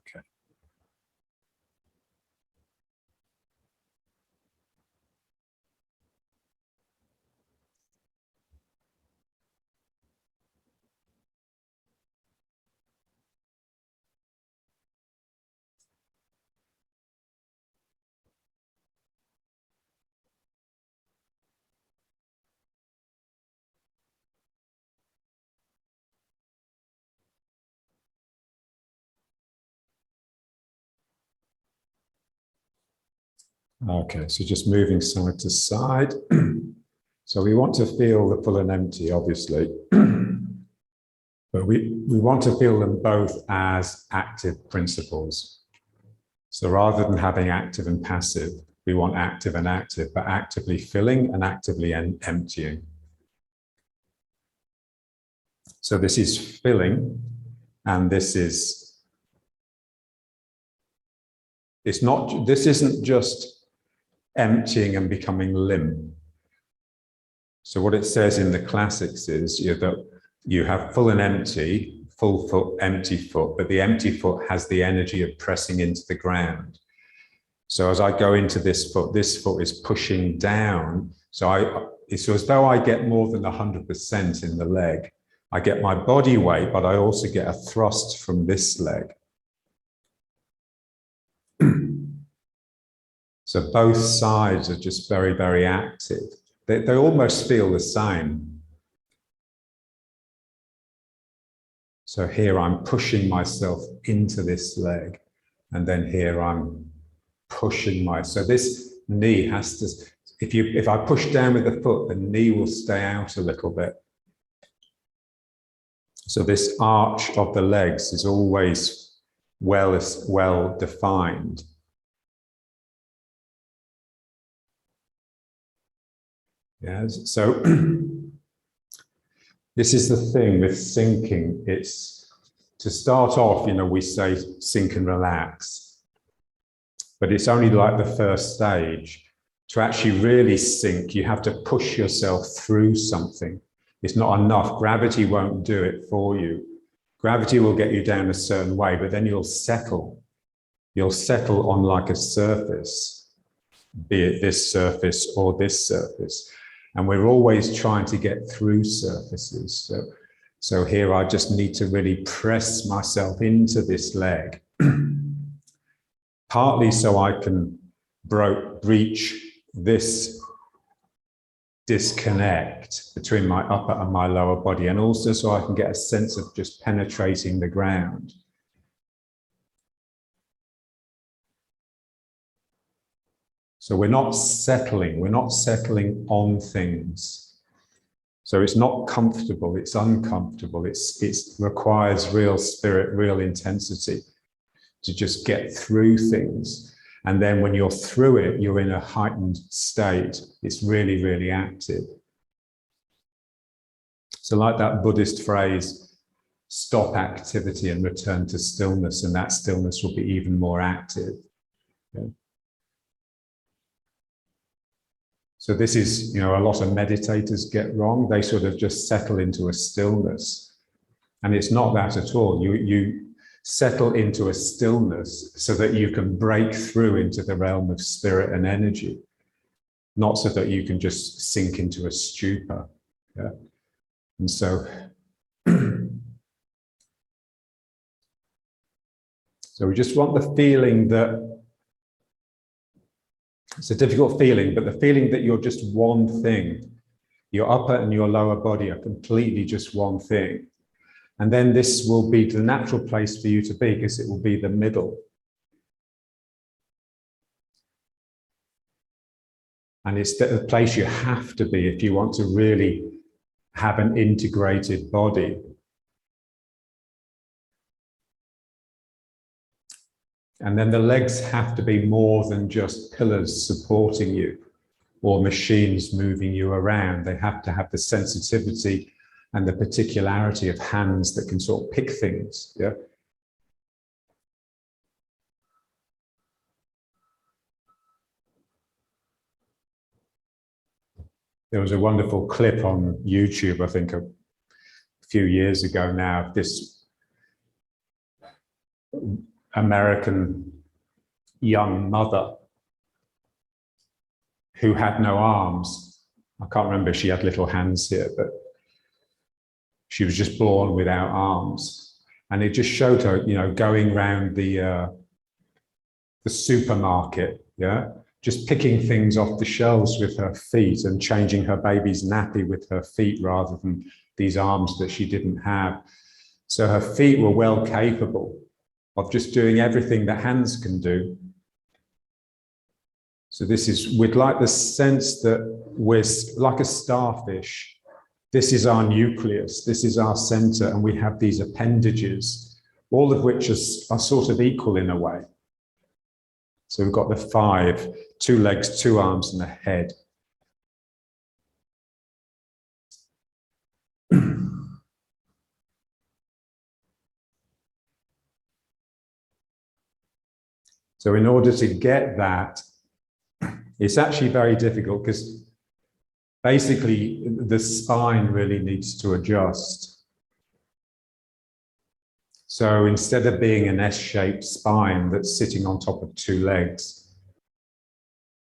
Okay. Okay, so just moving side to side. So we want to feel the full and empty, obviously, but we want to feel them both as active principles. So rather than having active and passive, we want active and active, but actively filling and actively emptying. So this is filling, and this isn't just emptying and becoming limp. So what it says in the classics is that you have full and empty, full foot, empty foot, but the empty foot has the energy of pressing into the ground. So as I go into this foot is pushing down. So it's as though I get more than 100% in the leg. I get my body weight, but I also get a thrust from this leg. So both sides are just very, very active. They almost feel the same. So here I'm pushing myself into this leg, and then here I'm pushing so this knee has to, if I push down with the foot, the knee will stay out a little bit. So this arch of the legs is always well defined. Yes, so this is the thing with sinking. It's to start off, we say sink and relax, but it's only like the first stage. To actually really sink, you have to push yourself through something. It's not enough. Gravity won't do it for you. Gravity will get you down a certain way, but then you'll settle. You'll settle on like a surface, be it this surface or this surface. And we're always trying to get through surfaces. So here I just need to really press myself into this leg, partly so I can breach this disconnect between my upper and my lower body, and also so I can get a sense of just penetrating the ground. So we're not settling on things. So it's not comfortable, it's uncomfortable, it requires real spirit, real intensity to just get through things. And then when you're through it, you're in a heightened state. It's really, really active. So like that Buddhist phrase, stop activity and return to stillness, and that stillness will be even more active. Yeah. So this is, a lot of meditators get wrong. They sort of just settle into a stillness. And it's not that at all. You settle into a stillness so that you can break through into the realm of spirit and energy, not so that you can just sink into a stupor. Yeah? And so, so we just want the feeling that, it's a difficult feeling, but the feeling that you're just one thing. Your upper and your lower body are completely just one thing. And then this will be the natural place for you to be, because it will be the middle. And it's the place you have to be if you want to really have an integrated body. And then the legs have to be more than just pillars supporting you or machines moving you around. They have to have the sensitivity and the particularity of hands that can sort of pick things. Yeah. There was a wonderful clip on YouTube, I think a few years ago now, this American young mother who had no arms. I can't remember if she had little hands here, but she was just born without arms. And it just showed her, you know, going around the supermarket, yeah, just picking things off the shelves with her feet and changing her baby's nappy with her feet rather than these arms that she didn't have. So her feet were well capable of just doing everything that hands can do. So this is, we'd like the sense that we're like a starfish. This is our nucleus, this is our center, and we have these appendages, all of which are sort of equal in a way. So we've got the 5, 2 legs, 2 arms, and a head. So in order to get that, it's actually very difficult because basically the spine really needs to adjust. So instead of being an S-shaped spine that's sitting on top of 2 legs,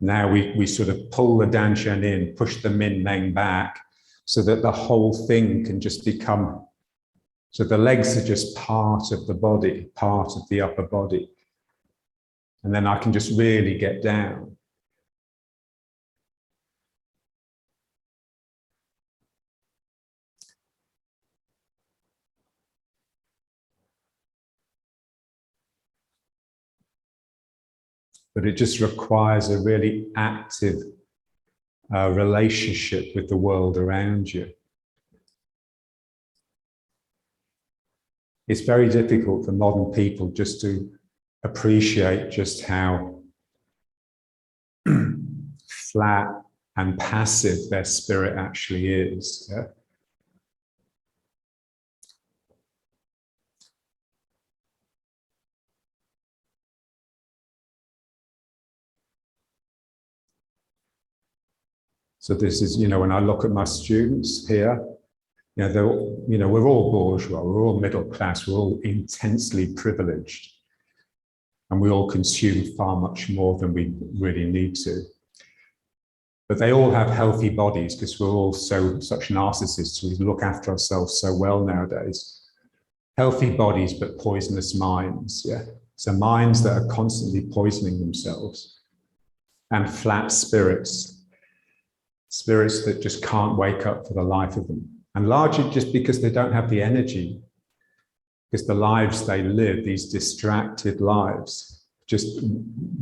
now we sort of pull the danshan in, push the min meng back so that the whole thing can just become, so the legs are just part of the body, part of the upper body. And then I can just really get down. But it just requires a really active relationship with the world around you. It's very difficult for modern people just to appreciate just how flat and passive their spirit actually is. Yeah? So this is, you know, when I look at my students here, you know, they're, you know, we're all bourgeois, we're all middle class, we're all intensely privileged, and we all consume far much more than we really need to. But they all have healthy bodies because we're all such narcissists. We look after ourselves so well nowadays. Healthy bodies, but poisonous minds. Yeah. So minds that are constantly poisoning themselves, and flat spirits, spirits that just can't wake up for the life of them. And largely just because they don't have the energy, because the lives they live, these distracted lives, just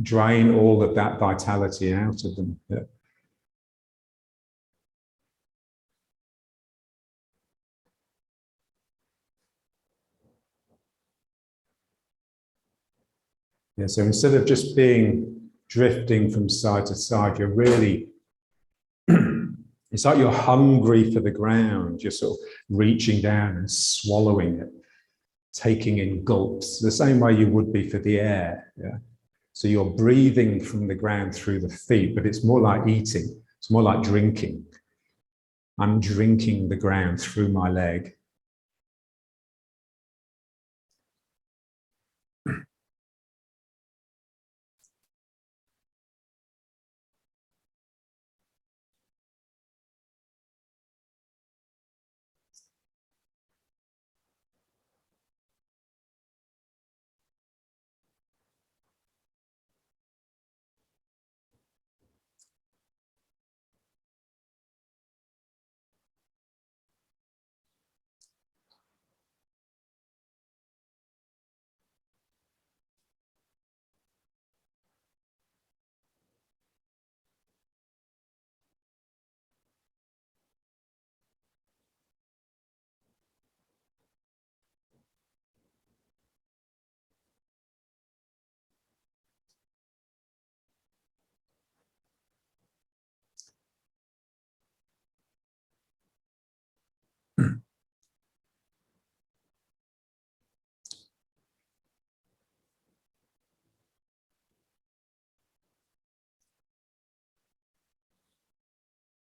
drain all of that vitality out of them. Yeah. Yeah, so instead of just drifting from side to side, you're really, it's like you're hungry for the ground. You're sort of reaching down and swallowing it, taking in gulps, the same way you would be for the air. Yeah. So you're breathing from the ground through the feet, but it's more like eating. It's more like drinking. I'm drinking the ground through my leg.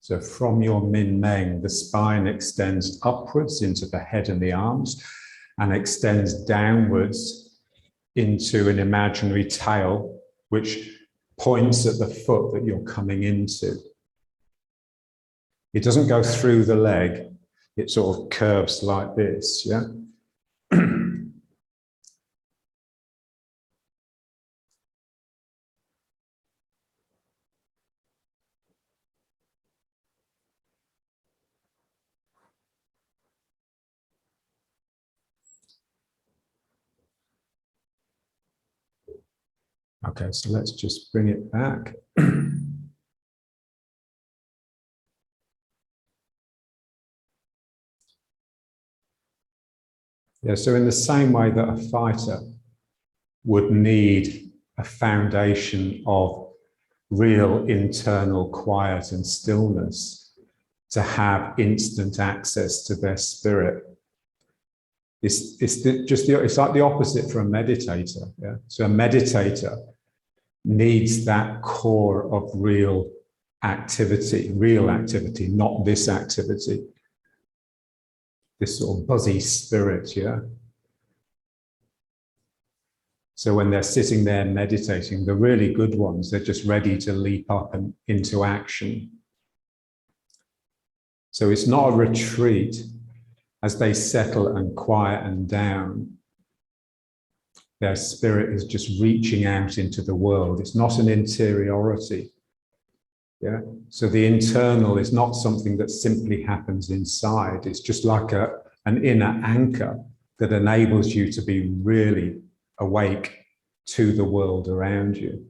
So from your Min Meng, the spine extends upwards into the head and the arms and extends downwards into an imaginary tail, which points at the foot that you're coming into. It doesn't go through the leg. It sort of curves like this, yeah? Okay, so let's just bring it back. Yeah, so in the same way that a fighter would need a foundation of real internal quiet and stillness to have instant access to their spirit. It's like the opposite for a meditator. Yeah? So a meditator needs that core of real activity, not this activity, this sort of buzzy spirit, yeah? So when they're sitting there meditating, the really good ones, they're just ready to leap up and into action. So it's not a retreat. As they settle and quieten down, their spirit is just reaching out into the world. It's not an interiority. Yeah. So the internal is not something that simply happens inside. It's just like an inner anchor that enables you to be really awake to the world around you.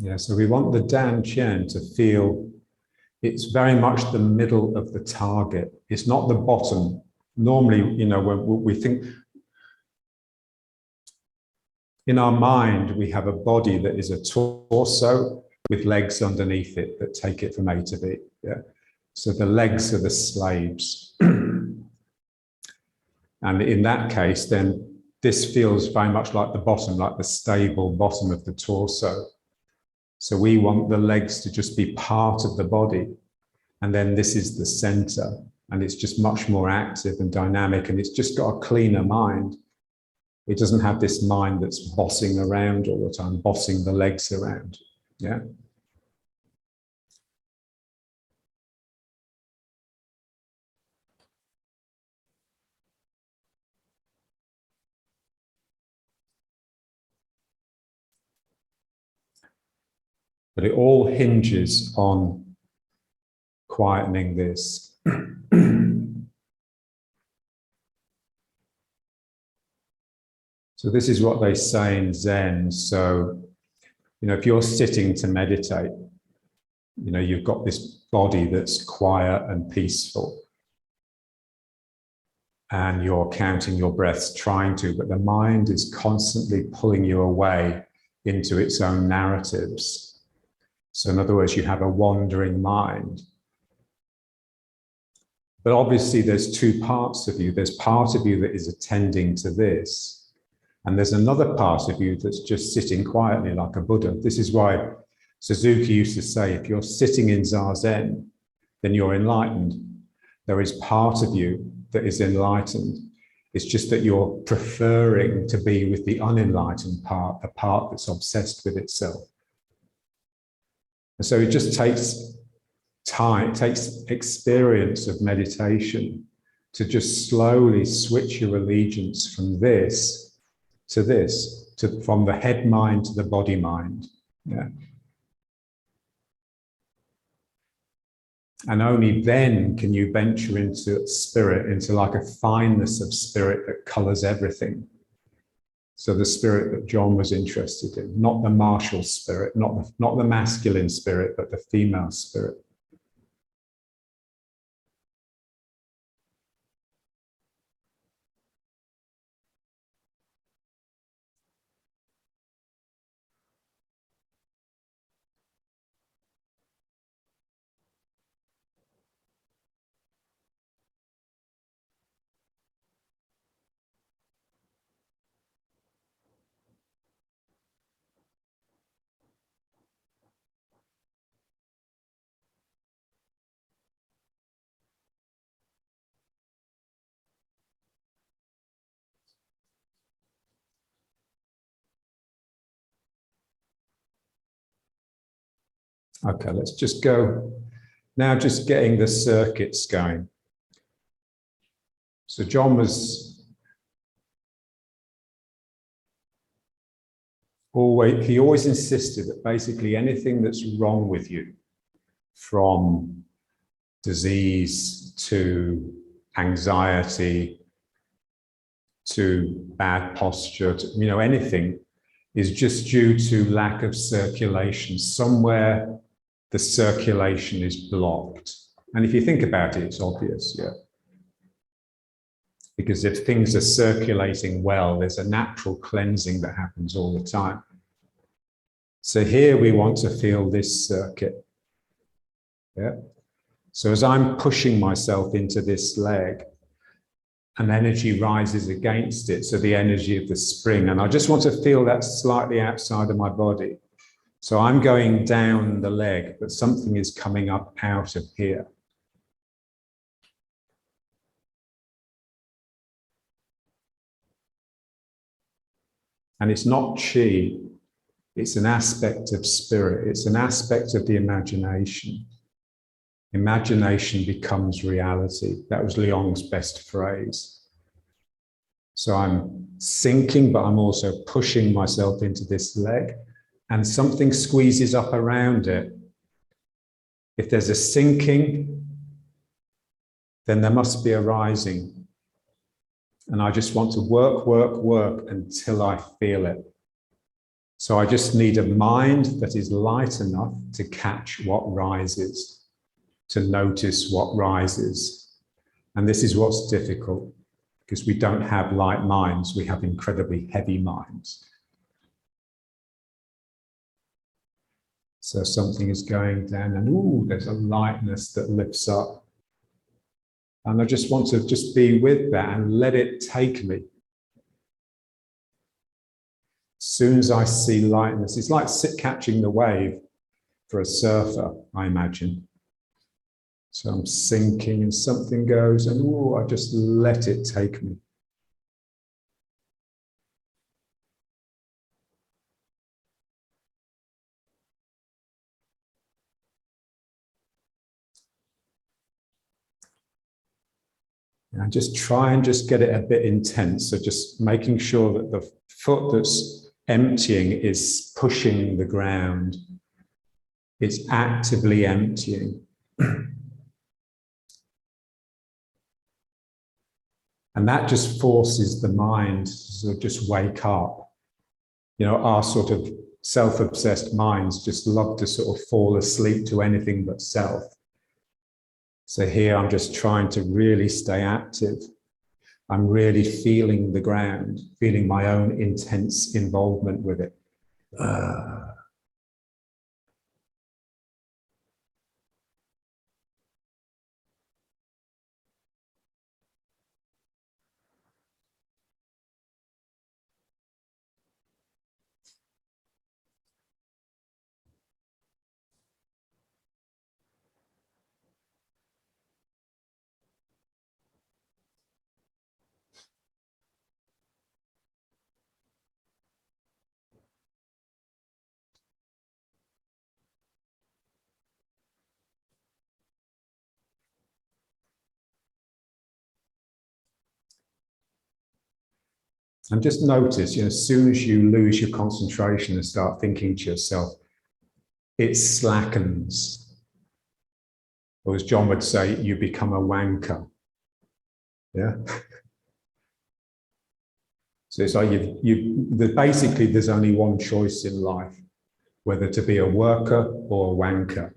Yeah, so we want the Dan Chen to feel it's very much the middle of the target. It's not the bottom. Normally, you know, when we think in our mind, we have a body that is a torso with legs underneath it that take it from A to B. Yeah. So the legs are the slaves. And in that case, then this feels very much like the bottom, like the stable bottom of the torso. So we want the legs to just be part of the body. And then this is the center. And it's just much more active and dynamic. And it's just got a cleaner mind. It doesn't have this mind that's bossing around all the time, bossing the legs around. Yeah. But it all hinges on quietening this. So this is what they say in Zen. So, you know, if you're sitting to meditate, you know, you've got this body that's quiet and peaceful. And you're counting your breaths, trying to, but the mind is constantly pulling you away into its own narratives. So in other words, you have a wandering mind. But obviously there's two parts of you. There's part of you that is attending to this. And there's another part of you that's just sitting quietly like a Buddha. This is why Suzuki used to say, if you're sitting in Zazen, then you're enlightened. There is part of you that is enlightened. It's just that you're preferring to be with the unenlightened part, the part that's obsessed with itself. And so it just takes time, it takes experience of meditation to just slowly switch your allegiance from this to this, from the head mind to the body mind. Yeah. And only then can you venture into spirit, into like a fineness of spirit that colors everything. So the spirit that John was interested in, not the martial spirit, not the masculine spirit, but the female spirit. Okay, let's just go now, just getting the circuits going. So John was he always insisted that basically anything that's wrong with you, from disease to anxiety to bad posture, to, anything, is just due to lack of circulation. Somewhere the circulation is blocked. And if you think about it, it's obvious, yeah. Because if things are circulating well, there's a natural cleansing that happens all the time. So here we want to feel this circuit. Yeah. So as I'm pushing myself into this leg, an energy rises against it. So the energy of the spring. And I just want to feel that slightly outside of my body. So I'm going down the leg, but something is coming up out of here. And it's not chi, it's an aspect of spirit. It's an aspect of the imagination. Imagination becomes reality. That was Leong's best phrase. So I'm sinking, but I'm also pushing myself into this leg, and something squeezes up around it. If there's a sinking, then there must be a rising. And I just want to work until I feel it. So I just need a mind that is light enough to catch what rises, to notice what rises. And this is what's difficult, because we don't have light minds, we have incredibly heavy minds. So something is going down and ooh, there's a lightness that lifts up. And I just want to just be with that and let it take me. As soon as I see lightness, it's like catching the wave for a surfer, I imagine. So I'm sinking and something goes and ooh, I just let it take me. And just try and just get it a bit intense. So just making sure that the foot that's emptying is pushing the ground. It's actively emptying. And that just forces the mind to sort of just wake up. Our sort of self-obsessed minds just love to sort of fall asleep to anything but self. So here I'm just trying to really stay active. I'm really feeling the ground, feeling my own intense involvement with it. And just notice, as soon as you lose your concentration and start thinking to yourself, it slackens. Or as John would say, you become a wanker. Yeah. So it's like basically there's only one choice in life, whether to be a worker or a wanker.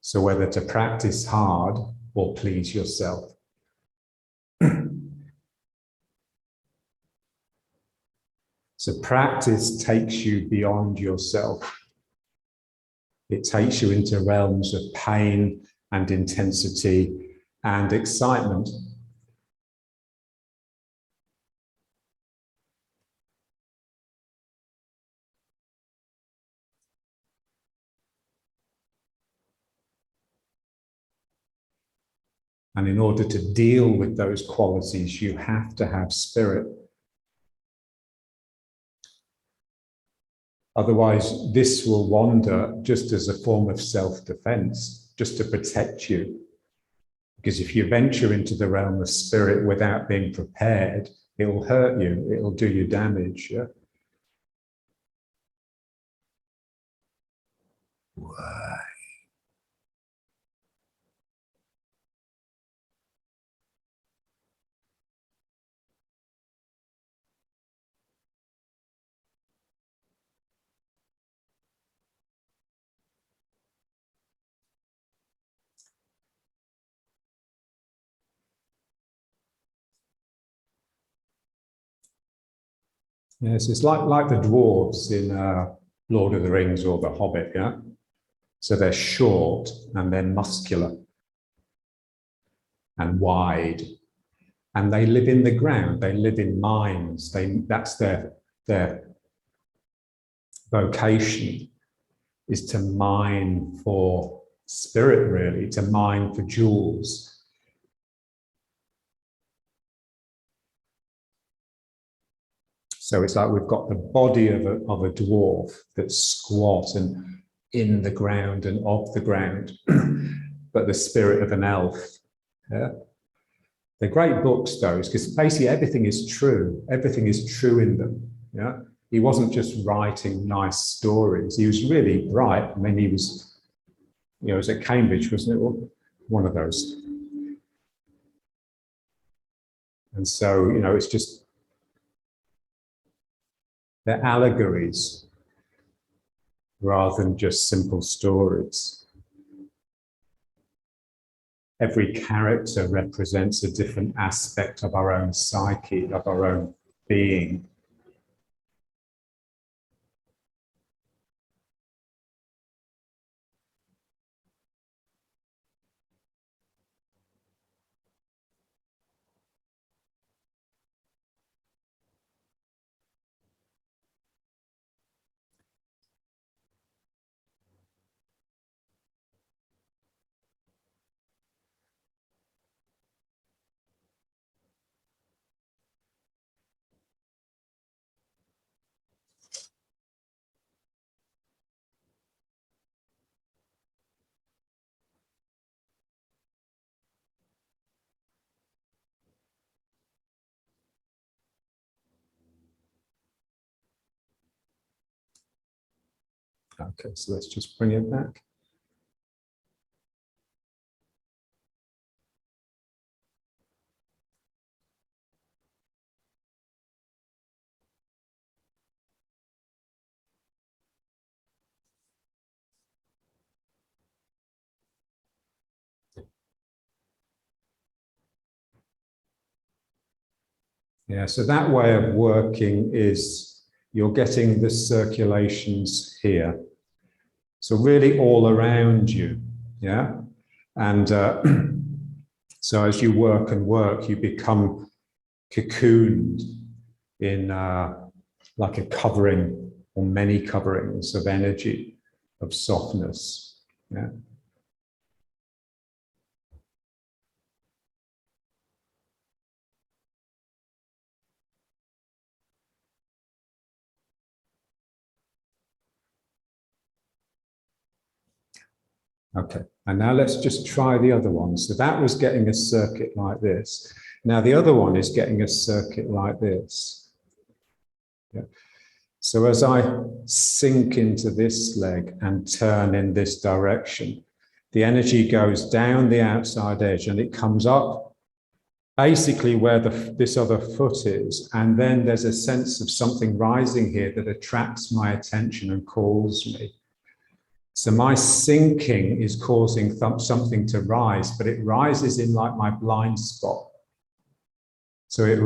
So whether to practice hard or please yourself. So practice takes you beyond yourself. It takes you into realms of pain and intensity and excitement. And in order to deal with those qualities, you have to have spirit. Otherwise, this will wander just as a form of self-defense, just to protect you. Because if you venture into the realm of spirit without being prepared, it will hurt you, it will do you damage. Yeah? Yes, it's like the dwarves in Lord of the Rings or The Hobbit, yeah? So they're short and they're muscular and wide, and they live in the ground, they live in mines, that's their vocation, is to mine for spirit, really, to mine for jewels. So it's like we've got the body of a dwarf that's squat and in the ground and of the ground, but the spirit of an elf. Yeah? They're great books, those, because basically everything is true. Everything is true in them. Yeah? He wasn't just writing nice stories. He was really bright. I mean, he was, you know, was at Cambridge, wasn't it? One of those. And so, you know, it's just, they're allegories rather than just simple stories. Every character represents a different aspect of our own psyche, of our own being. Okay, so let's just bring it back. Yeah, so that way of working is you're getting the circulations here. So really all around you, yeah? And so as you work and work, you become cocooned in like a covering or many coverings of energy, of softness, yeah? Okay, and now let's just try the other one. So that was getting a circuit like this. Now the other one is getting a circuit like this. Yeah. So as I sink into this leg and turn in this direction, the energy goes down the outside edge and it comes up basically where this other foot is. And then there's a sense of something rising here that attracts my attention and calls me. So my sinking is causing something to rise, but it rises in like my blind spot. So it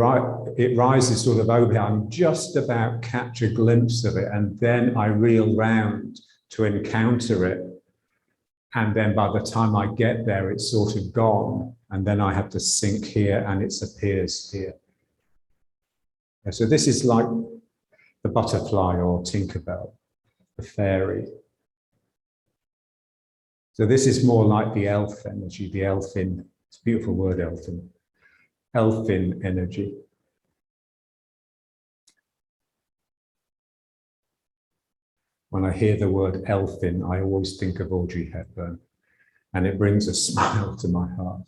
rises sort of over here. I'm just about catch a glimpse of it, and then I reel round to encounter it. And then by the time I get there, it's sort of gone. And then I have to sink here and it appears here. So this is like the butterfly or Tinkerbell, the fairy. So this is more like the elf energy, the elfin, it's a beautiful word, elfin energy. When I hear the word elfin, I always think of Audrey Hepburn, and it brings a smile to my heart.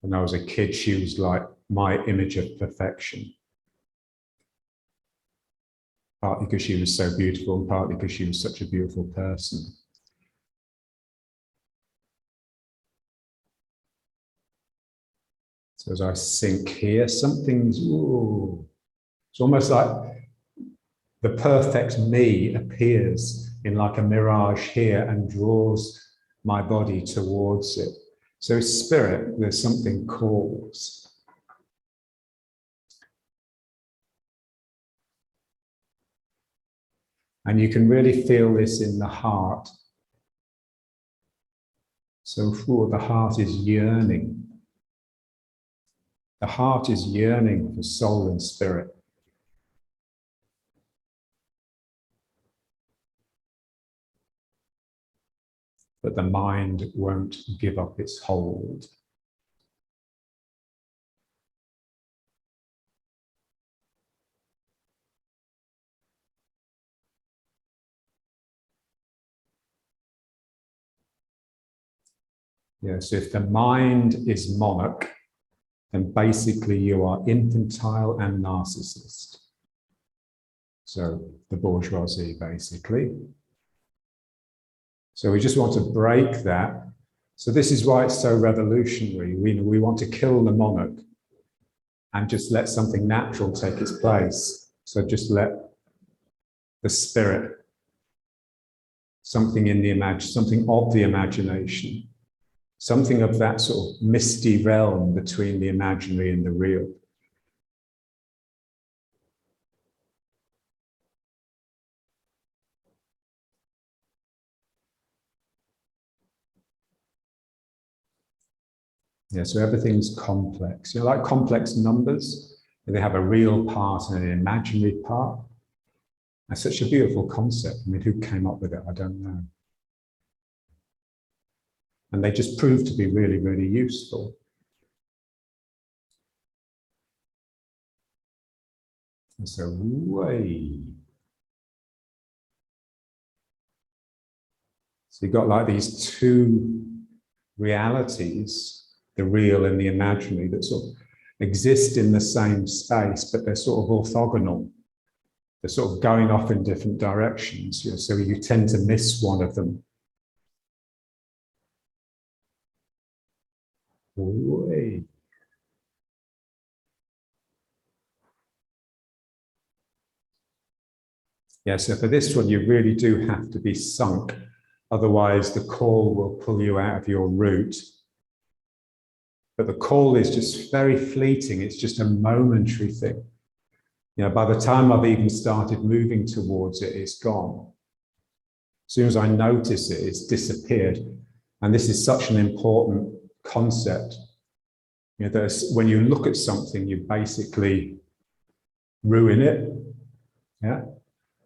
When I was a kid, she was like my image of perfection. Partly because she was so beautiful, and partly because she was such a beautiful person. So as I sink here, something's, ooh, it's almost like the perfect me appears in like a mirage here and draws my body towards it. So spirit, there's something calls. And you can really feel this in the heart. So the heart is yearning. The heart is yearning for soul and spirit. But the mind won't give up its hold. Yes, if the mind is monarch, then basically you are infantile and narcissist. So the bourgeoisie, basically. So we just want to break that. So this is why it's so revolutionary. We want to kill the monarch and just let something natural take its place. So just let the spirit, something in the something of the imagination, something of that sort of misty realm between the imaginary and the real. Yeah, so everything's complex. You know, like complex numbers, they have a real part and an imaginary part. That's such a beautiful concept. I mean, who came up with it? I don't know. And they just prove to be really, really useful. And so, way. So you've got like these two realities, the real and the imaginary, that sort of exist in the same space, but they're sort of orthogonal. They're sort of going off in different directions. You know, so you tend to miss one of them. Way. Yeah, so for this one, you really do have to be sunk. Otherwise, the call will pull you out of your route. But the call is just very fleeting. It's just a momentary thing. You know, by the time I've even started moving towards it, it's gone. As soon as I notice it, it's disappeared. And this is such an important concept. You know, when you look at something, you basically ruin it. Yeah.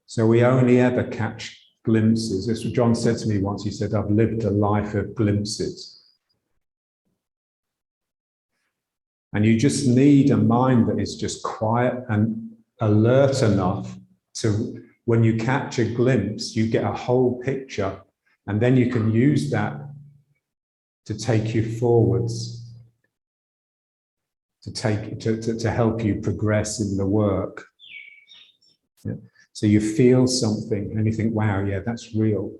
So we only ever catch glimpses. This is what John said to me once. He said, I've lived a life of glimpses. And you just need a mind that is just quiet and alert enough to, when you catch a glimpse, you get a whole picture, and then you can use that to take you forwards, to help you progress in the work. Yeah. So you feel something and you think, wow, yeah, that's real.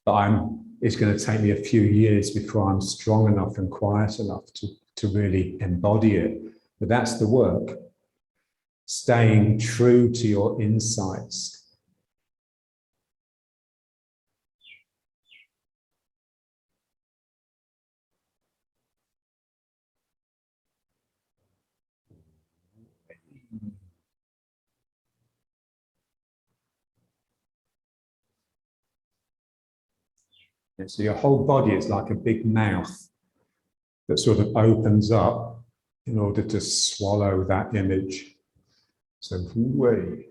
But it's going to take me a few years before I'm strong enough and quiet enough to really embody it. But that's the work. Staying true to your insights. And so your whole body is like a big mouth that sort of opens up in order to swallow that image. So way.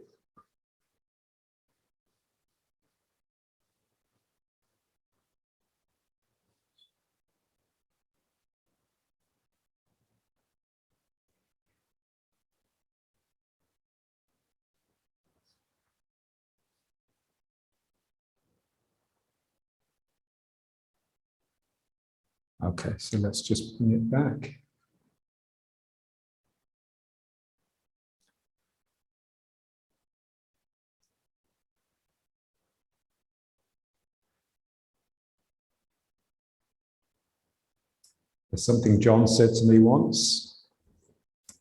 Okay, so let's just bring it back. There's something John said to me once.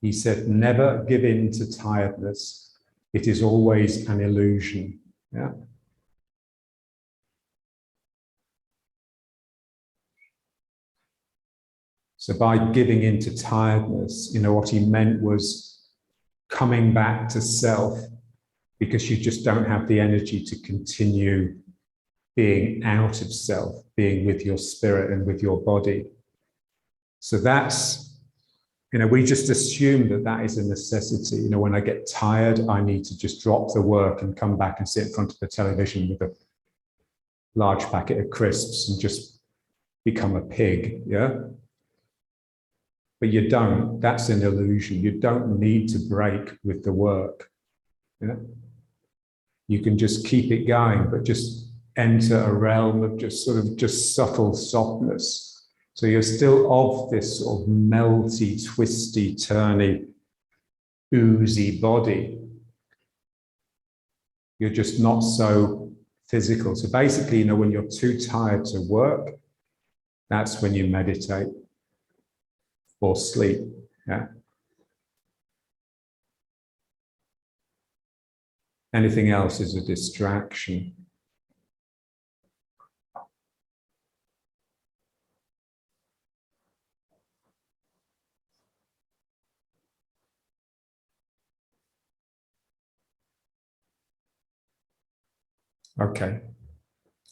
He said, never give in to tiredness. It is always an illusion. Yeah. So by giving in to tiredness, what he meant was coming back to self, because you just don't have the energy to continue being out of self, being with your spirit and with your body. So that's, we just assume that that is a necessity. When I get tired, I need to just drop the work and come back and sit in front of the television with a large packet of crisps and just become a pig, yeah? But you don't. That's an illusion. You don't need to break with the work. Yeah? You can just keep it going, but just enter a realm of just sort of just subtle softness. So you're still of this sort of melty, twisty, turny, oozy body. You're just not so physical. So basically, when you're too tired to work, that's when you meditate or sleep. Yeah. Anything else is a distraction. Okay.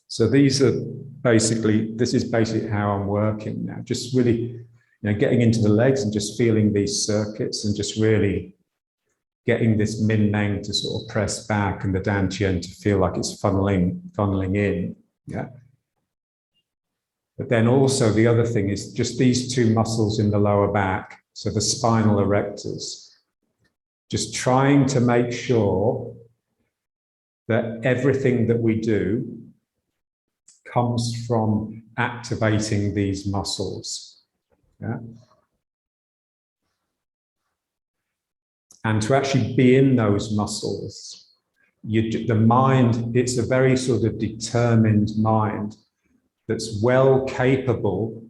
So this is basically how I'm working now. Just really, getting into the legs and just feeling these circuits and just really getting this min meng to sort of press back and the dantian to feel like it's funneling in. Yeah. But then also the other thing is just these two muscles in the lower back, so the spinal erectors, just trying to make sure that everything that we do comes from activating these muscles. Yeah? And to actually be in those muscles, the mind, it's a very sort of determined mind that's well capable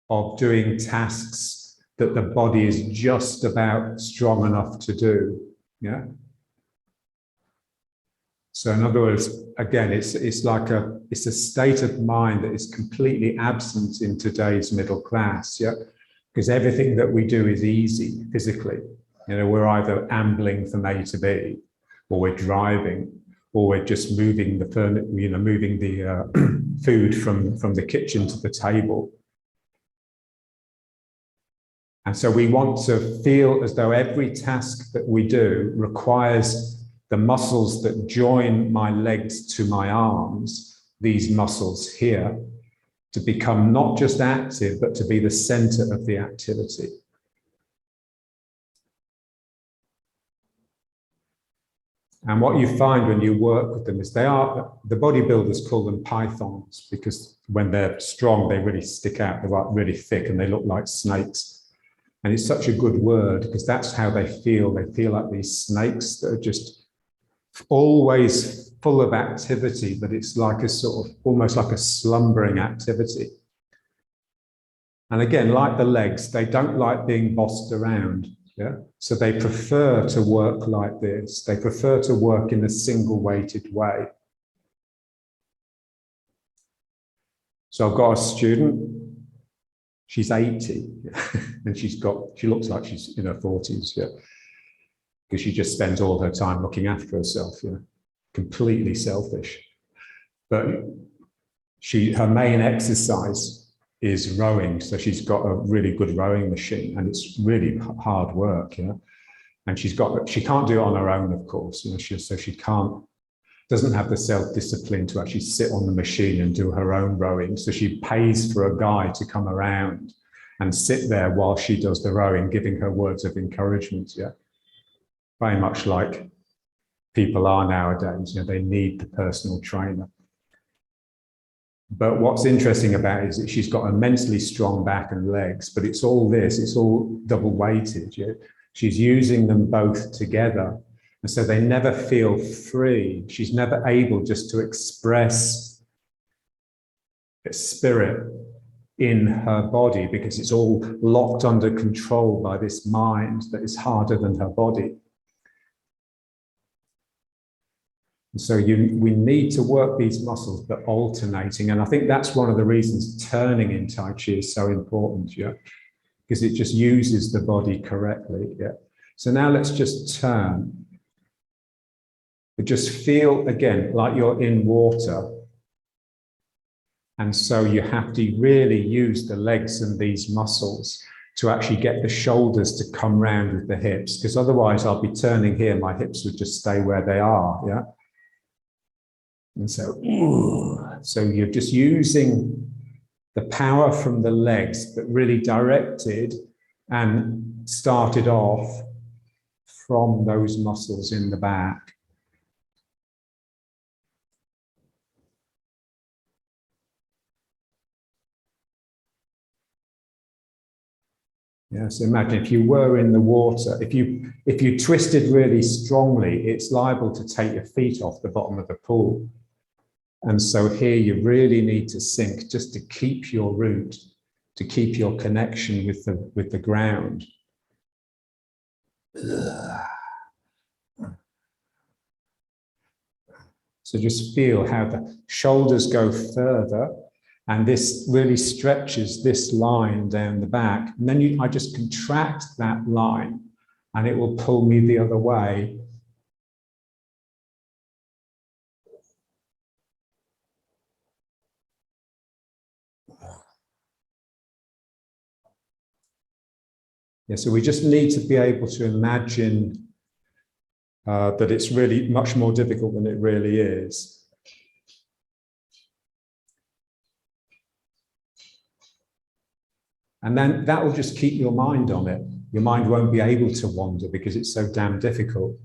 of doing tasks that the body is just about strong enough to do. Yeah. So in other words, again, it's a state of mind that is completely absent in today's middle class. Yeah. Because everything that we do is easy physically. We're either ambling from A to B, or we're driving, or we're just moving the food from the kitchen to the table. And so we want to feel as though every task that we do requires the muscles that join my legs to my arms, these muscles here, to become not just active, but to be the center of the activity. And what you find when you work with them is the bodybuilders call them pythons, because when they're strong, they really stick out, they're really thick and they look like snakes. And it's such a good word because that's how they feel. They feel like these snakes that are just always full of activity, but it's like a sort of, almost like a slumbering activity. And again, like the legs, they don't like being bossed around. Yeah. So they prefer to work like this. They prefer to work in a single weighted way. So I've got a student, she's 80 and she looks like she's in her 40s, yeah. Because she just spends all her time looking after herself, completely selfish. But her main exercise is rowing. So she's got a really good rowing machine and it's really hard work, And she can't do it on her own, of course, she doesn't have the self-discipline to actually sit on the machine and do her own rowing. So she pays for a guy to come around and sit there while she does the rowing, giving her words of encouragement, Very much like people are nowadays, they need the personal trainer. But what's interesting about it is that she's got immensely strong back and legs, but it's all this, it's all double weighted. Yeah? She's using them both together. And so they never feel free. She's never able just to express spirit in her body because it's all locked under control by this mind that is harder than her body. And so we need to work these muscles, but alternating. And I think that's one of the reasons turning in Tai Chi is so important, yeah, because it just uses the body correctly, yeah. So now let's just turn. But just feel, again, like you're in water. And so you have to really use the legs and these muscles to actually get the shoulders to come round with the hips, because otherwise I'll be turning here, my hips would just stay where they are, yeah. And so you're just using the power from the legs, but really directed and started off from those muscles in the back. Yeah, so imagine if you were in the water, if you twisted really strongly, it's liable to take your feet off the bottom of the pool. And so here you really need to sink just to keep your root, to keep your connection with the ground. So just feel how the shoulders go further, and this really stretches this line down the back. And then I just contract that line, and it will pull me the other way. Yeah, so we just need to be able to imagine that it's really much more difficult than it really is. And then that will just keep your mind on it. Your mind won't be able to wander because it's so damn difficult.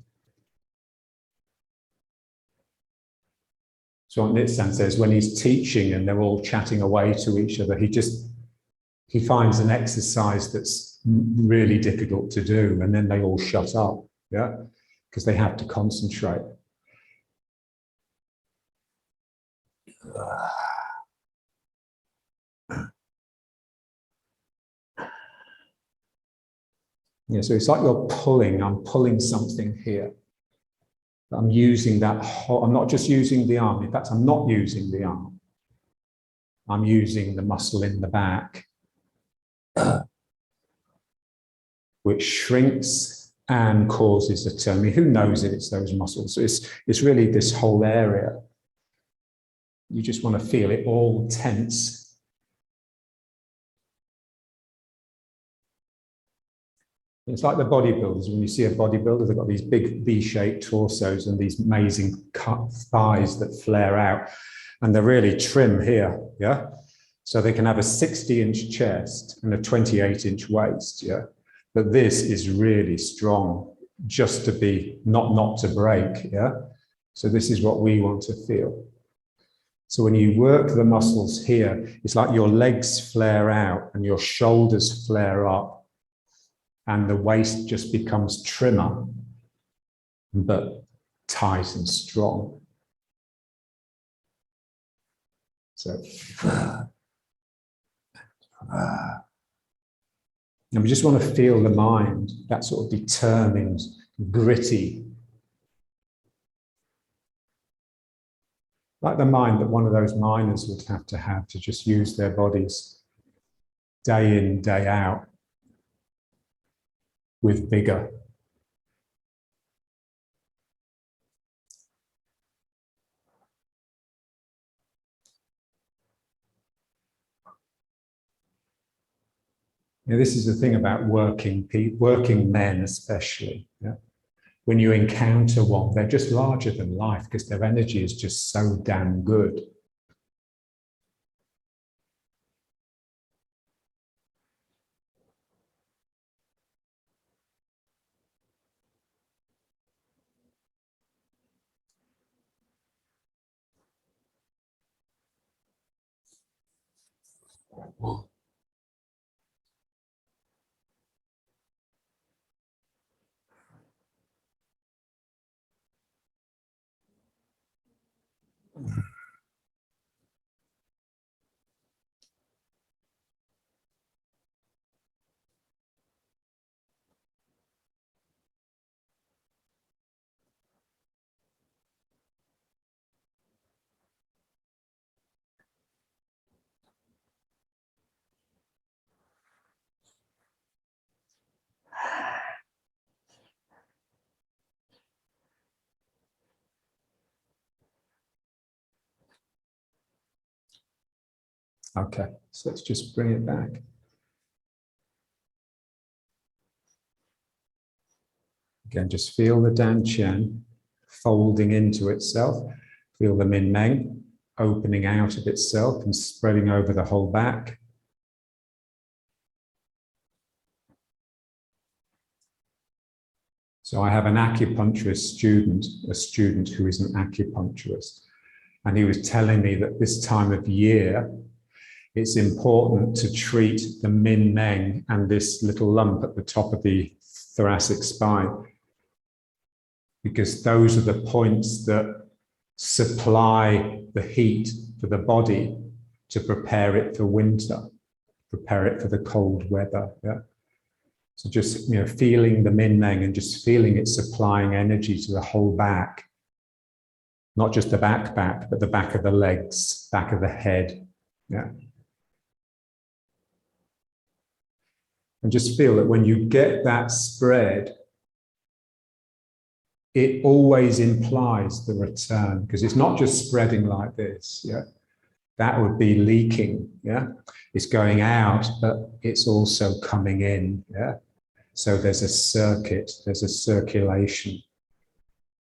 So what Nitzan says, when he's teaching and they're all chatting away to each other, he finds an exercise that's really difficult to do, and then they all shut up, yeah, because they have to concentrate. Yeah, so it's like you're pulling, I'm pulling something here. I'm using that whole, I'm not just using the arm. In fact, I'm not using the arm. I'm using the muscle in the back, which shrinks and causes a turn. I mean, who knows it? It's those muscles. So it's really this whole area. You just want to feel it all tense. It's like the bodybuilders. When you see a bodybuilder, they've got these big V-shaped torsos and these amazing cut thighs that flare out, and they're really trim here, yeah? So they can have a 60-inch chest and a 28-inch waist, yeah? But this is really strong, just to be not to break, yeah? So this is what we want to feel. So when you work the muscles here, it's like your legs flare out and your shoulders flare up, and the waist just becomes trimmer, but tight and strong. So, and we just want to feel the mind, that sort of determined, gritty, like the mind that one of those miners would have to just use their bodies day in, day out with vigor. This is the thing about working men especially. Yeah? When you encounter one, they're just larger than life because their energy is just so damn good. Okay, so let's just bring it back. Again, just feel the Dan Qian folding into itself. Feel the Min Meng opening out of itself and spreading over the whole back. So I have an acupuncturist student, a student who is an acupuncturist, and he was telling me that this time of year, it's important to treat the Min Meng and this little lump at the top of the thoracic spine, because those are the points that supply the heat for the body to prepare it for winter, prepare it for the cold weather. Yeah. So just, feeling the Min Meng and just feeling it supplying energy to the whole back, not just the back, but the back of the legs, back of the head. Yeah. And just feel that when you get that spread, it always implies the return, because it's not just spreading like this. Yeah. That would be leaking. Yeah. It's going out, but it's also coming in. Yeah. So there's a circuit, there's a circulation.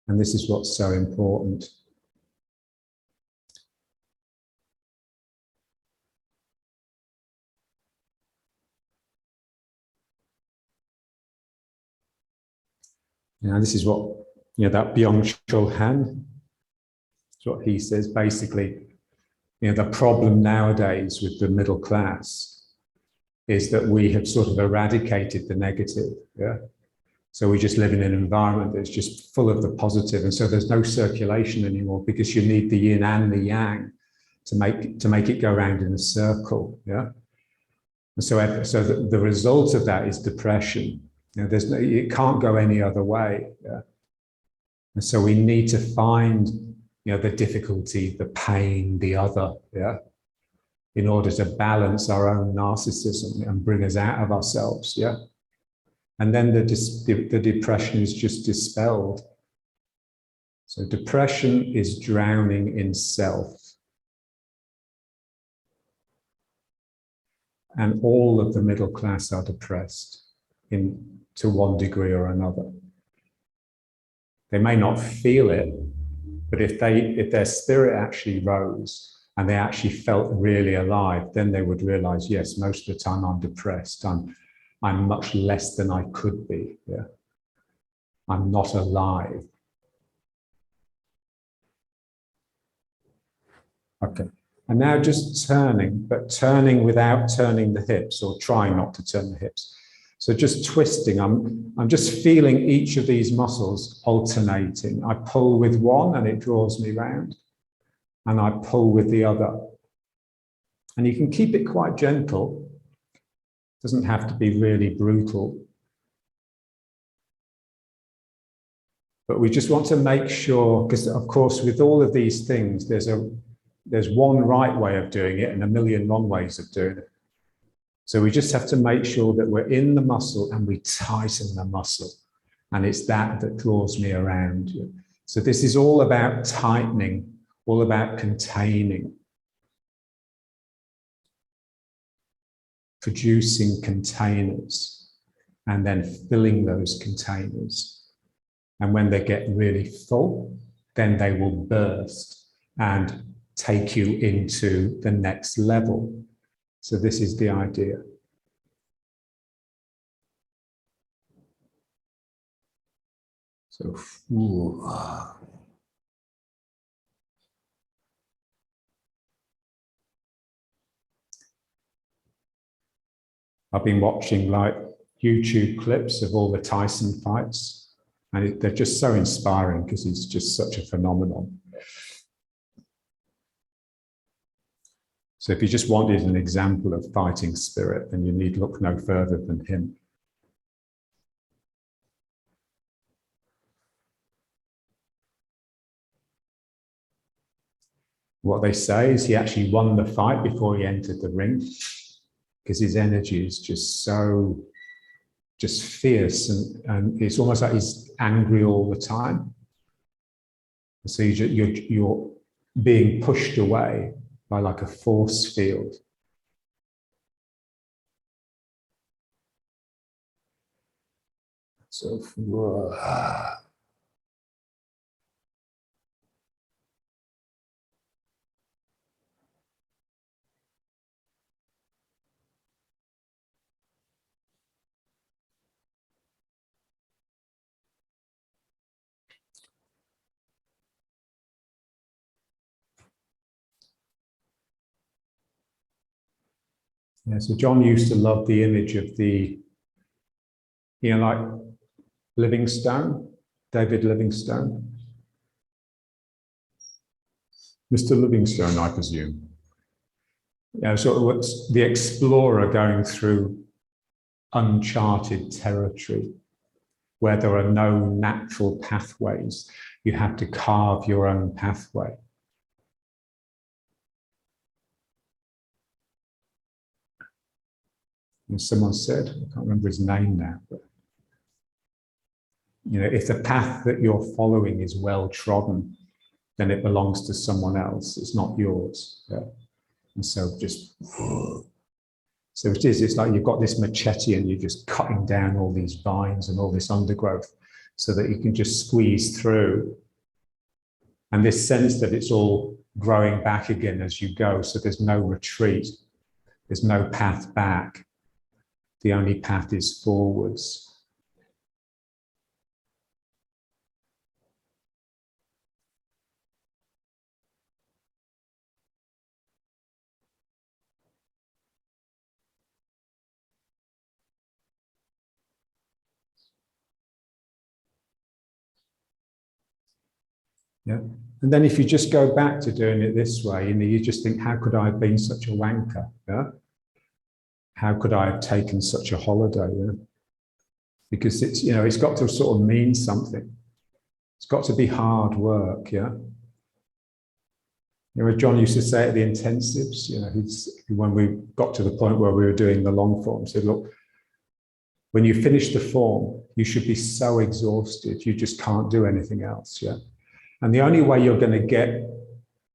And this is what's so important. Now, this is what, that Byung-Chul Han, is what he says. Basically, the problem nowadays with the middle class is that we have sort of eradicated the negative. Yeah. So we just live in an environment that's just full of the positive, and so there's no circulation anymore, because you need the yin and the yang to make it go around in a circle. Yeah. And so the result of that is depression. It can't go any other way. Yeah? And so we need to find, the difficulty, the pain, the other, yeah, in order to balance our own narcissism and bring us out of ourselves, yeah. And then the depression is just dispelled. So depression is drowning in self. And all of the middle class are depressed to one degree or another. They may not feel it, but if their spirit actually rose and they actually felt really alive, then they would realize, yes, most of the time I'm depressed. I'm much less than I could be. Yeah, I'm not alive. Okay, and now just turning, but turning without turning the hips, or trying not to turn the hips. So just twisting, I'm just feeling each of these muscles alternating. I pull with one and it draws me round, and I pull with the other. And you can keep it quite gentle. It doesn't have to be really brutal. But we just want to make sure, because of course with all of these things, there's one right way of doing it and a million wrong ways of doing it. So we just have to make sure that we're in the muscle and we tighten the muscle. And it's that draws me around. So this is all about tightening, all about containing, producing containers, and then filling those containers. And when they get really full, then they will burst and take you into the next level. So this is the idea. So, I've been watching like YouTube clips of all the Tyson fights, and they're just so inspiring because he's just such a phenomenon. So if you just wanted an example of fighting spirit, then you need look no further than him. What they say is he actually won the fight before he entered the ring because his energy is just so fierce, and it's almost like he's angry all the time. So you're being pushed away by like a force field. So, yeah, so John used to love the image of the, like Livingstone, David Livingstone. Mr. Livingstone, I presume. Yeah, so it's the explorer going through uncharted territory where there are no natural pathways. You have to carve your own pathway. And someone said, I can't remember his name now, but if the path that you're following is well trodden, then it belongs to someone else. It's not yours. Yeah? And so it's like you've got this machete and you're just cutting down all these vines and all this undergrowth so that you can just squeeze through. And this sense that it's all growing back again as you go. So there's no retreat. There's no path back. The only path is forwards. Yeah. And then if you just go back to doing it this way, you just think, how could I have been such a wanker? Yeah? How could I have taken such a holiday? Yeah? Because it's got to sort of mean something. It's got to be hard work, yeah. John used to say at the intensives, when we got to the point where we were doing the long form, said, look, when you finish the form, you should be so exhausted, you just can't do anything else, yeah. And the only way you're going to get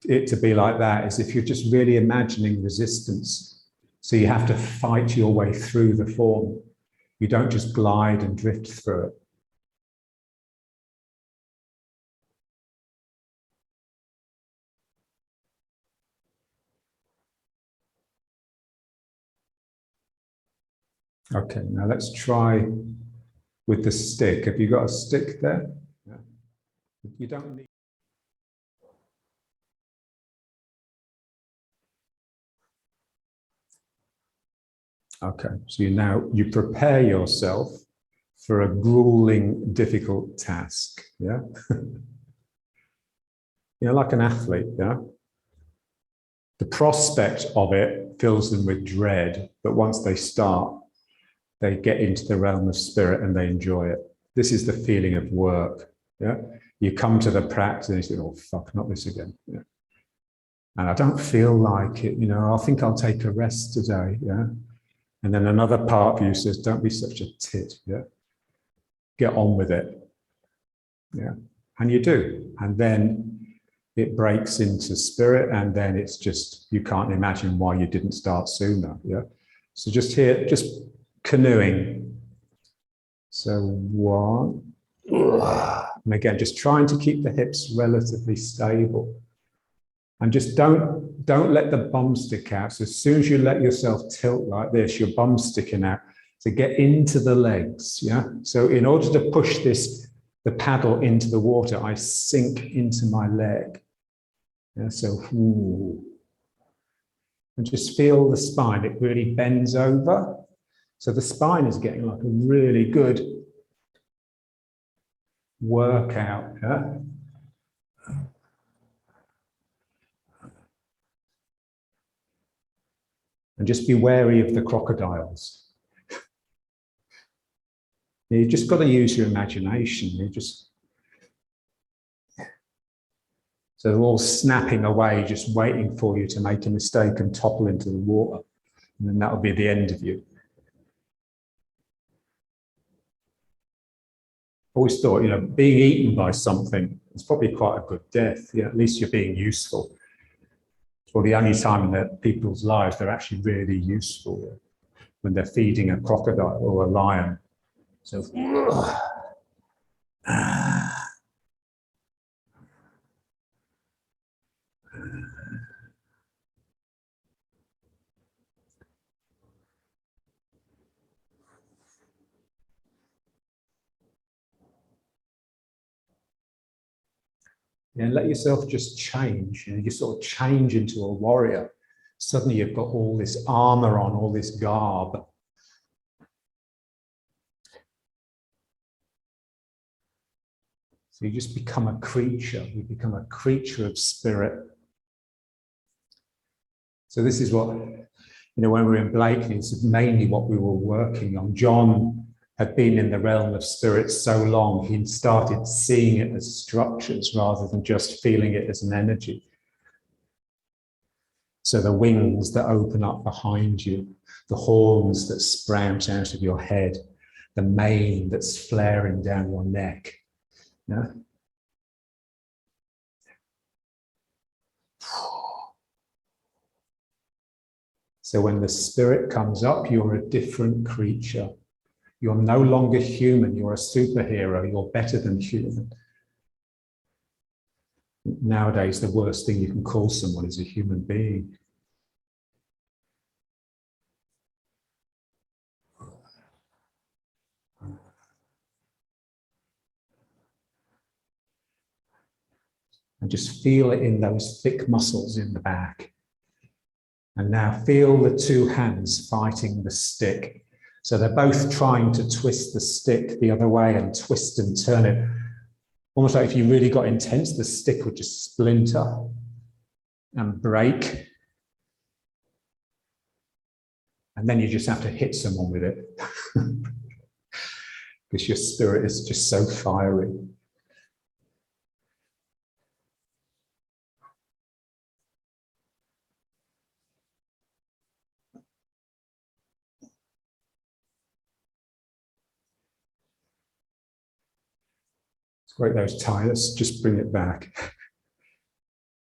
it to be like that is if you're just really imagining resistance. So you have to fight your way through the form. You don't just glide and drift through it. Okay, now let's try with the stick. Have you got a stick there? Yeah. You don't need. Okay, so you prepare yourself for a grueling, difficult task, yeah? Like an athlete, yeah? The prospect of it fills them with dread, but once they start, they get into the realm of spirit and they enjoy it. This is the feeling of work, yeah? You come to the practice and you say, oh, fuck, not this again, yeah? And I don't feel like it, I think I'll take a rest today, yeah? And then another part of you says, don't be such a tit, yeah? Get on with it, yeah? And you do. And then it breaks into spirit, and then it's just, you can't imagine why you didn't start sooner, yeah? So just canoeing. So one, and again, just trying to keep the hips relatively stable. And just don't let the bum stick out. So as soon as you let yourself tilt like this, your bum's sticking out. So get into the legs, yeah? So in order to push the paddle into the water, I sink into my leg. Yeah, so, and just feel the spine. It really bends over. So the spine is getting like a really good workout. Yeah? And just be wary of the crocodiles. You just got to use your imagination. So they're all snapping away, just waiting for you to make a mistake and topple into the water. And then that'll be the end of you. Always thought, being eaten by something is probably quite a good death. Yeah, at least you're being useful. It's probably the only time in their people's lives they're actually really useful, when they're feeding a crocodile or a lion. So, and let yourself just change. You sort of change into a warrior. Suddenly you've got all this armor on, all this garb. So you just become a creature. You become a creature of spirit. So this is what, when we were in Blakeney, this is mainly what we were working on. John had been in the realm of spirit so long, he started seeing it as structures rather than just feeling it as an energy. So the wings that open up behind you, the horns that sprout out of your head, the mane that's flaring down your neck. Yeah? So when the spirit comes up, you're a different creature. You're no longer human. You're a superhero. You're better than human. Nowadays, the worst thing you can call someone is a human being. And just feel it in those thick muscles in the back. And now feel the two hands fighting the stick. So they're both trying to twist the stick the other way and twist and turn it. Almost like if you really got intense, the stick would just splinter and break. And then you just have to hit someone with it. Because your spirit is just so fiery. Great, those Tyson, just bring it back.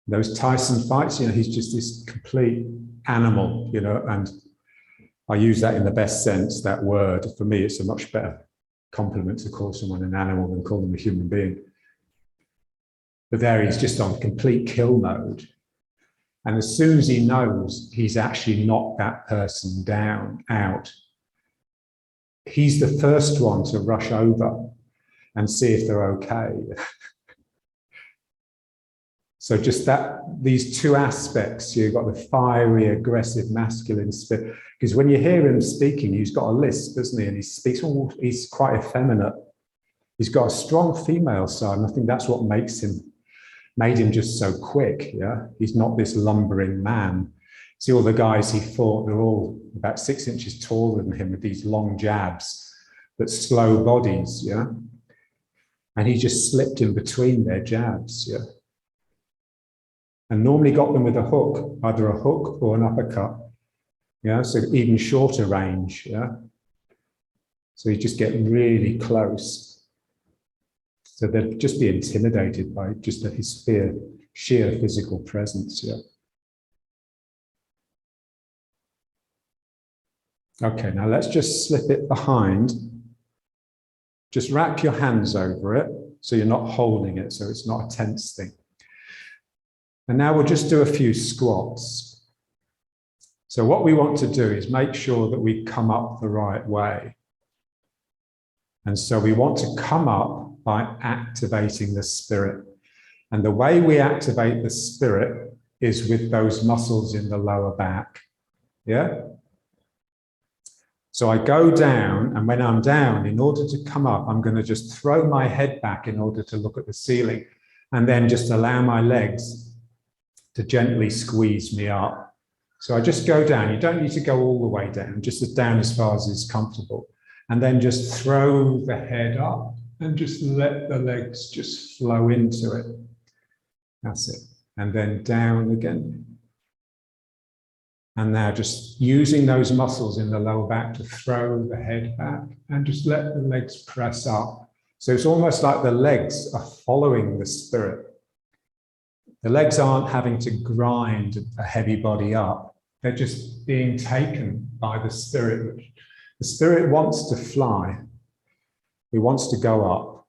Those Tyson fights, he's just this complete animal, and I use that in the best sense, that word. For me, it's a much better compliment to call someone an animal than call them a human being. But there he's just on complete kill mode. And as soon as he knows he's actually knocked that person out, he's the first one to rush over and see if they're okay. So just these two aspects, you've got the fiery, aggressive, masculine spirit. Because when you hear him speaking, he's got a lisp, doesn't he? And he speaks, he's quite effeminate. He's got a strong female side, and I think that's what made him just so quick, yeah? He's not this lumbering man. See, all the guys he fought, they're all about 6 inches taller than him with these long jabs, but slow bodies, yeah? And he just slipped in between their jabs, yeah? And normally got them with a hook, either a hook or an uppercut, yeah? So even shorter range, yeah? So you just get really close. So they'd just be intimidated by just his sheer physical presence, yeah? Okay, now let's just slip it behind. Just wrap your hands over it so you're not holding it, so it's not a tense thing. And now we'll just do a few squats. So what we want to do is make sure that we come up the right way. And so we want to come up by activating the spirit. And the way we activate the spirit is with those muscles in the lower back. Yeah? So I go down, and when I'm down, in order to come up, I'm going to just throw my head back in order to look at the ceiling, and then just allow my legs to gently squeeze me up. So I just go down. You don't need to go all the way down, just as down as far as is comfortable. And then just throw the head up and just let the legs just flow into it. That's it. And then down again. And now just using those muscles in the lower back to throw the head back and just let the legs press up. So it's almost like the legs are following the spirit. The legs aren't having to grind a heavy body up. They're just being taken by the spirit. The spirit wants to fly. It wants to go up.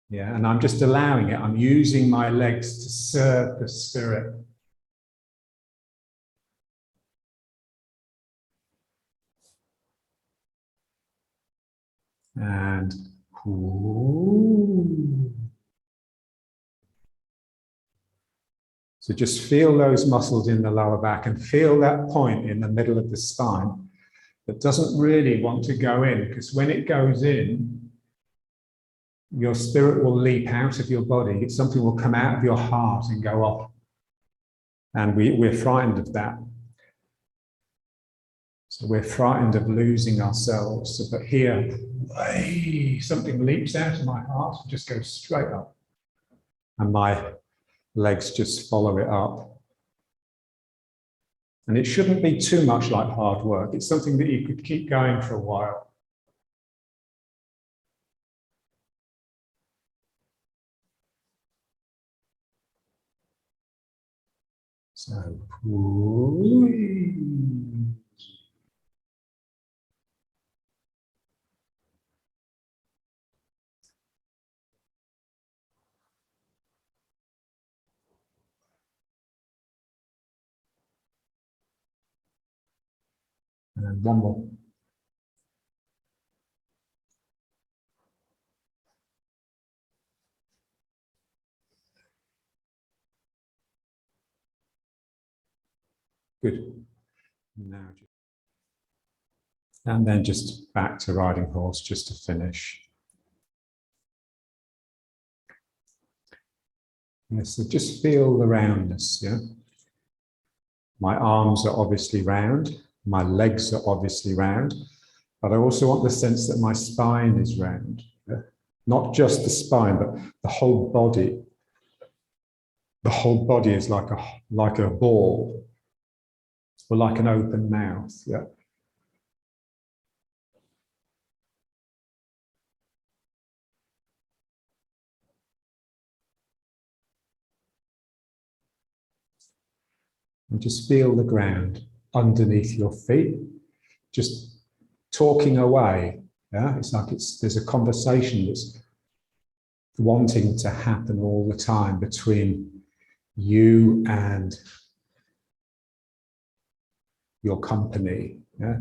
Yeah, and I'm just allowing it. I'm using my legs to serve the spirit. And ooh. So just feel those muscles in the lower back and feel that point in the middle of the spine that doesn't really want to go in, because when it goes in, your spirit will leap out of your body. Something will come out of your heart and go off. And we're frightened of that. So we're frightened of losing ourselves. So, but here, something leaps out of my heart and just goes straight up. And my legs just follow it up. And it shouldn't be too much like hard work. It's something that you could keep going for a while. So, and then one more. Good. Now, and then just back to riding horse, just to finish. Yeah, so just feel the roundness, yeah? My arms are obviously round, my legs are obviously round, but I also want the sense that my spine is round. Yeah? Not just the spine, but the whole body. The whole body is like a ball, or like an open mouth, yeah? And just feel the ground underneath your feet, just talking away. Yeah, it's like there's a conversation that's wanting to happen all the time between you and your company. Yeah,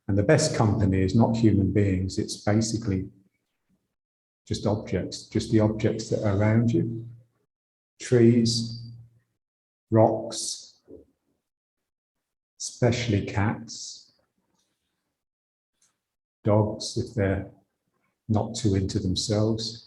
and the best company is not human beings. It's basically just objects, just the objects that are around you, trees, rocks, especially cats, dogs, if they're not too into themselves.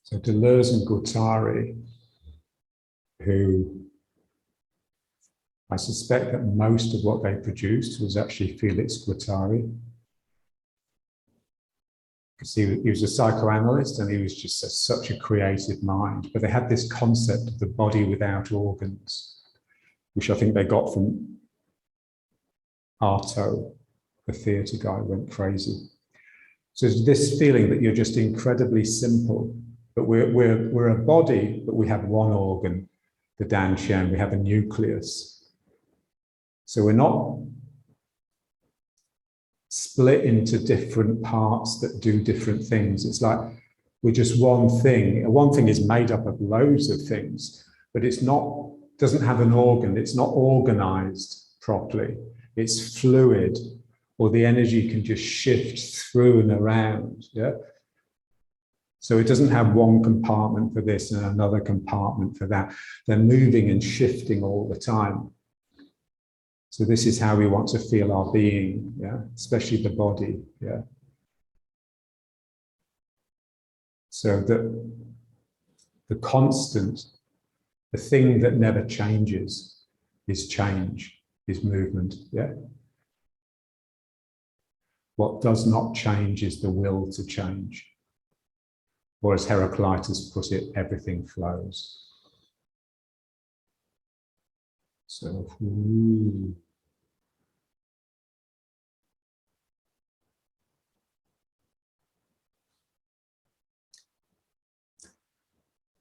So Deleuze and Guattari, who I suspect that most of what they produced was actually Felix Guattari, because he was a psychoanalyst and he was just such a creative mind. But they had this concept of the body without organs, which I think they got from Artaud, the theatre guy, went crazy. So it's this feeling that you're just incredibly simple, but we're a body, but we have one organ, the dantian, we have a nucleus. So we're not split into different parts that do different things. It's like we're just one thing. One thing is made up of loads of things, but it's not, doesn't have an organ. It's not organized properly. It's fluid, or the energy can just shift through and around. Yeah. So it doesn't have one compartment for this and another compartment for that. They're moving and shifting all the time. So this is how we want to feel our being, yeah, especially the body, yeah. So the constant, the thing that never changes is change, is movement, yeah. What does not change is the will to change. Or as Heraclitus put it, everything flows. So, ooh.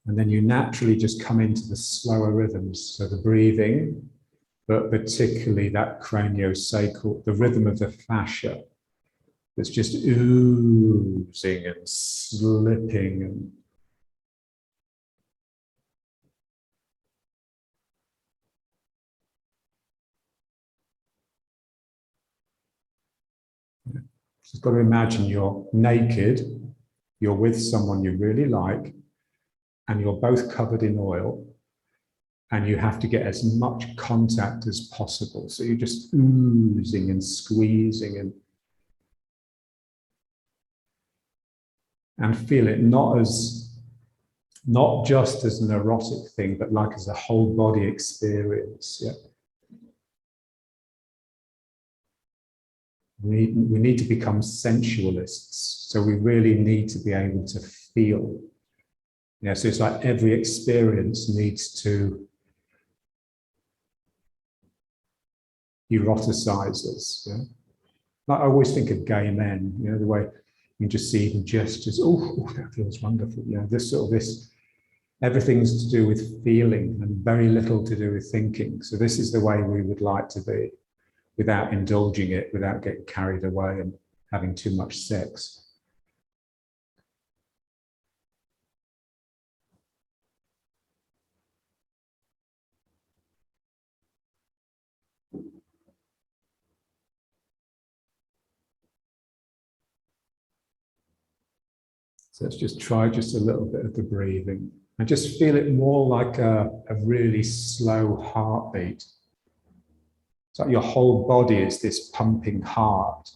And then you naturally just come into the slower rhythms. So the breathing, but particularly that craniosacral, the rhythm of the fascia that's just oozing and slipping and just got to imagine you're naked, you're with someone you really like, and you're both covered in oil, and you have to get as much contact as possible. So you're just oozing and squeezing and feel it not just as an erotic thing, but like as a whole body experience. Yeah. We need to become sensualists. So we really need to be able to feel. Yeah, so it's like every experience needs to eroticize us. Yeah? Like I always think of gay men, you know, the way you just see the gestures. Oh, that feels wonderful. You know, this, everything's to do with feeling and very little to do with thinking. So this is the way we would like to be, without indulging it, without getting carried away and having too much sex. So let's just try just a little bit of the breathing and just feel it more like a really slow heartbeat. It's like your whole body is this pumping heart,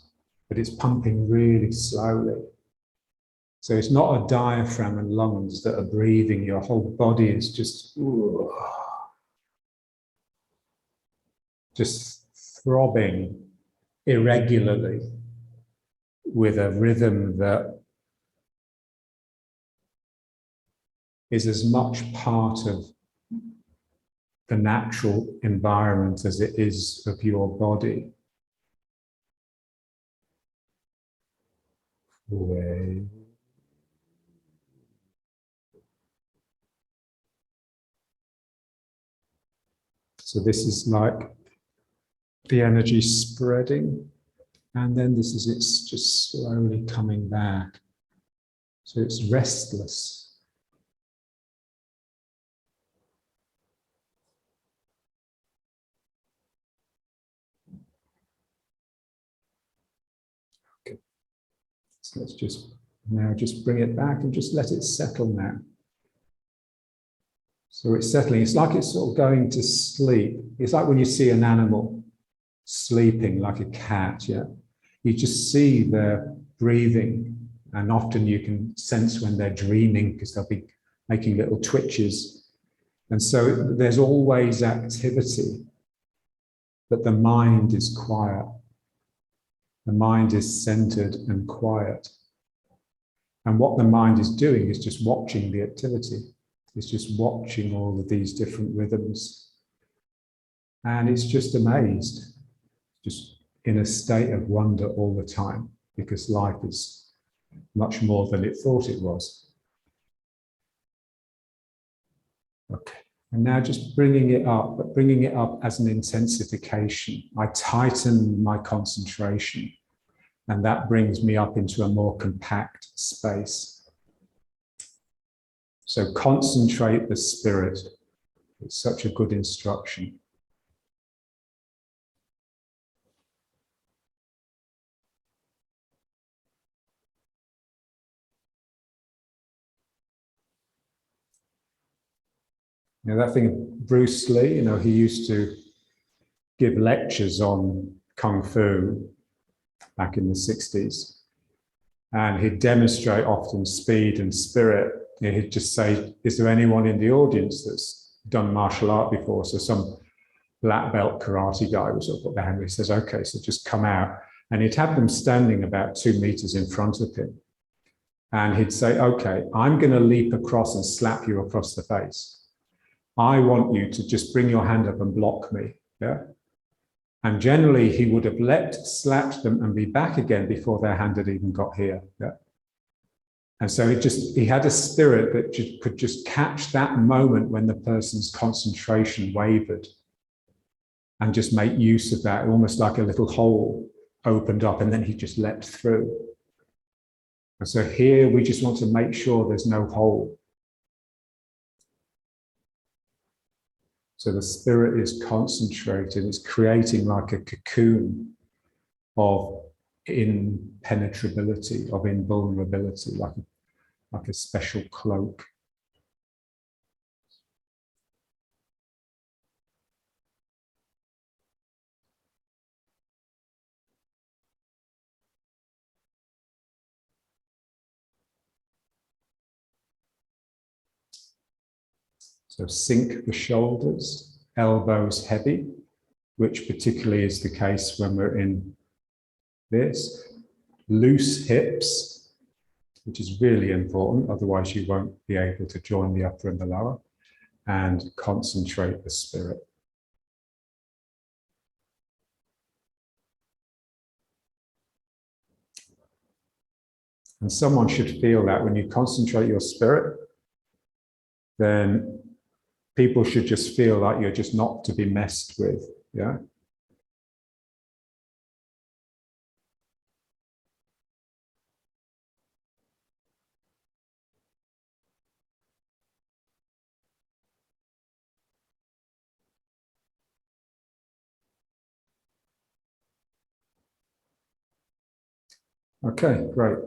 but it's pumping really slowly. So it's not a diaphragm and lungs that are breathing. Your whole body is just throbbing irregularly with a rhythm that is as much part of the natural environment as it is of your body. Away. So this is like the energy spreading, and then this is it's just slowly coming back. So it's restless. Okay. So let's just now just bring it back and just let it settle now. So it's settling. It's like it's sort of going to sleep. It's like when you see an animal sleeping, like a cat, yeah? You just see their breathing, and often you can sense when they're dreaming because they'll be making little twitches. And so there's always activity, but the mind is quiet. The mind is centered and quiet. And what the mind is doing is just watching the activity. It's just watching all of these different rhythms. And it's just amazed, just in a state of wonder all the time, because life is much more than it thought it was. Okay, and now just bringing it up, but bringing it up as an intensification. I tighten my concentration. And that brings me up into a more compact space. So concentrate the spirit. It's such a good instruction. You know, that thing of Bruce Lee, you know, he used to give lectures on Kung Fu back in the 60s. And he'd demonstrate often speed and spirit. He'd just say, is there anyone in the audience that's done martial art before? So some black belt karate guy was up at the hand. He says, okay, so just come out. And he'd have them standing about 2 meters in front of him. And he'd say, okay, I'm going to leap across and slap you across the face. I want you to just bring your hand up and block me. Yeah. And generally he would have leapt, slapped them and be back again before their hand had even got here. Yeah. And so he had a spirit that could just catch that moment when the person's concentration wavered and just make use of that, almost like a little hole opened up, and then he just leapt through. And so here we just want to make sure there's no hole. So the spirit is concentrated, it's creating like a cocoon of impenetrability, of invulnerability, like a special cloak. So sink the shoulders, elbows heavy, which particularly is the case when we're in this. Loose hips, which is really important, otherwise you won't be able to join the upper and the lower, and concentrate the spirit. And someone should feel that when you concentrate your spirit, then people should just feel like you're just not to be messed with, yeah? Okay, great.